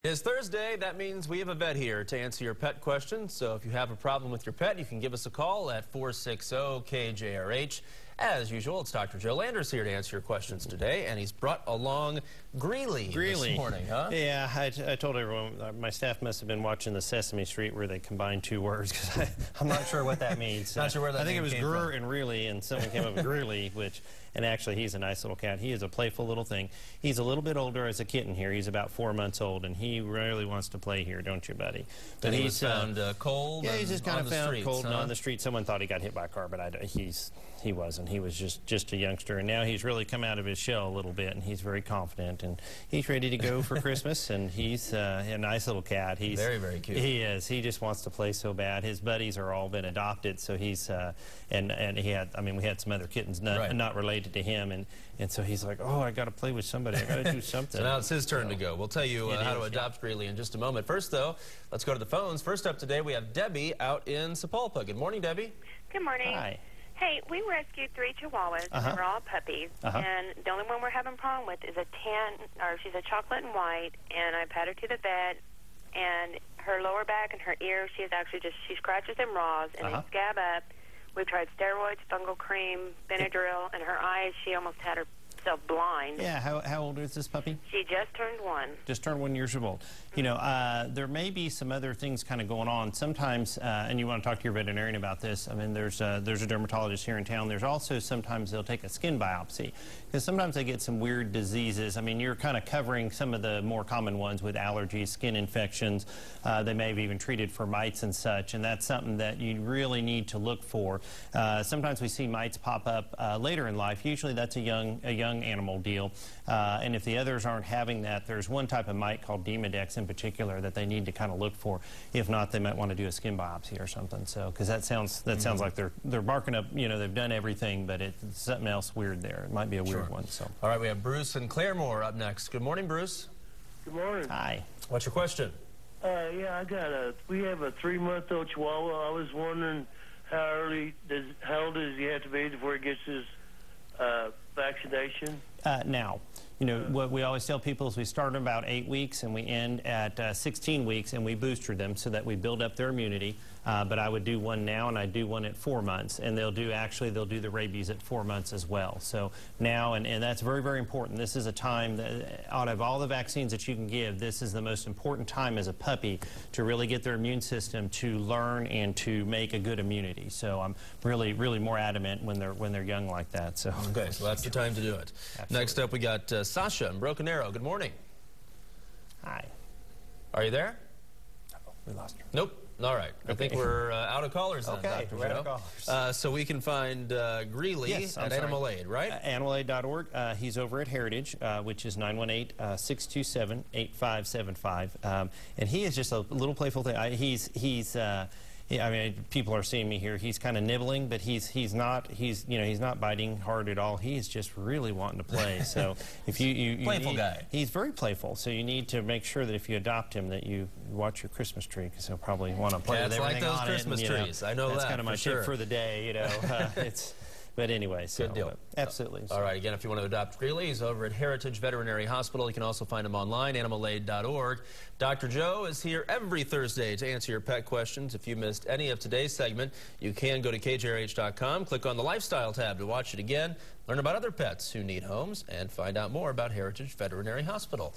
It's Thursday. That means we have a vet here to answer your pet questions. So if you have a problem with your pet, you can give us a call at 460-KJRH. As usual, it's Dr. Joe Landers here to answer your questions today, and he's brought along Greeley this morning, huh? Yeah, I told everyone, my staff must have been watching the Sesame Street where they combined two words, because I'm not sure what that means. Not sure where that I think it was Grr from. and Really, and someone came up with Greeley, and actually he's a nice little cat. He is a playful little thing. He's a little bit older as a kitten here. He's about 4 months old, and he really wants to play here, don't you, buddy? But he's found cold. Yeah, he's just kind of found streets, cold and on the street. Someone thought he got hit by a car, but he wasn't. He was just a youngster, and now he's really come out of his shell a little bit, and he's very confident, and he's ready to go for Christmas. And he's a nice little cat. He's very, very cute. He is. He just wants to play so bad. His buddies are all been adopted, so he's and he had. I mean, we had some other kittens not related to him, and so he's like, oh, I got to play with somebody. I got to do something. So now it's his turn to go. We'll tell you how to adopt Greeley in just a moment. First, though, let's go to the phones. First up today, we have Debbie out in Sapulpa. Good morning, Debbie. Good morning. Hi. Hey, we rescued 3 Chihuahuas, and they're all puppies, and the only one we're having a problem with is she's a chocolate and white, and I've had her to the vet, and her lower back and her ears, she scratches them raws, and they scab up. We've tried steroids, fungal cream, Benadryl, and her eyes, she almost had herself blind. Yeah, how old is this puppy? She just turned 1. Just turned 1 year old. You know, there may be some other things kind of going on. Sometimes, and you want to talk to your veterinarian about this, I mean, there's a dermatologist here in town. There's also sometimes they'll take a skin biopsy, because sometimes they get some weird diseases. I mean, you're kind of covering some of the more common ones with allergies, skin infections. They may have even treated for mites and such, and that's something that you really need to look for. Sometimes we see mites pop up later in life. Usually that's a young animal deal, and if the others aren't having that, there's one type of mite called Demodex in particular that they need to kind of look for. If not, they might want to do a skin biopsy or something. So, because that sounds like they're barking up, you know, they've done everything, but it's something else weird there. It might be a weird one. So, all right, we have Bruce and Claremore up next. Good morning, Bruce. Good morning. Hi. What's your question? Yeah, we have a 3-month-old Chihuahua. I was wondering how old does he have to be before he gets his vaccination? Now, you know, what we always tell people is we start about 8 weeks and we end at 16 weeks, and we booster them so that we build up their immunity. But I would do one now, and I do one at 4 months, and they'll do the rabies at 4 months as well. So now, and that's very, very important. This is a time that, out of all the vaccines that you can give, this is the most important time as a puppy to really get their immune system to learn and to make a good immunity. So I'm really, really more adamant when they're young like that. So okay, so that's the time to do it. Absolutely. Next up, we got Sasha in Broken Arrow. Good morning. Hi. Are you there? We lost her. Nope. All right. I think we're out of callers then, okay, Dr. we're out of callers. So we can find Greeley at Animal Aid, right? Animalaid.org. He's over at Heritage, which is 918-627-8575. And he is just a little playful thing. I mean, people are seeing me here. He's kind of nibbling, but he's not biting hard at all. He is just really wanting to play. So if you playful guy. He's very playful. So you need to make sure that if you adopt him, that you watch your Christmas tree, because he'll probably want to play with everything like those on Christmas it. trees. I know that's kind of my tip for the day. You know, But anyway, so good deal. Absolutely. All right, again, if you want to adopt Greeley, he's over at Heritage Veterinary Hospital. You can also find him online, animalaid.org. Dr. Joe is here every Thursday to answer your pet questions. If you missed any of today's segment, you can go to kjrh.com, click on the Lifestyle tab to watch it again, learn about other pets who need homes, and find out more about Heritage Veterinary Hospital.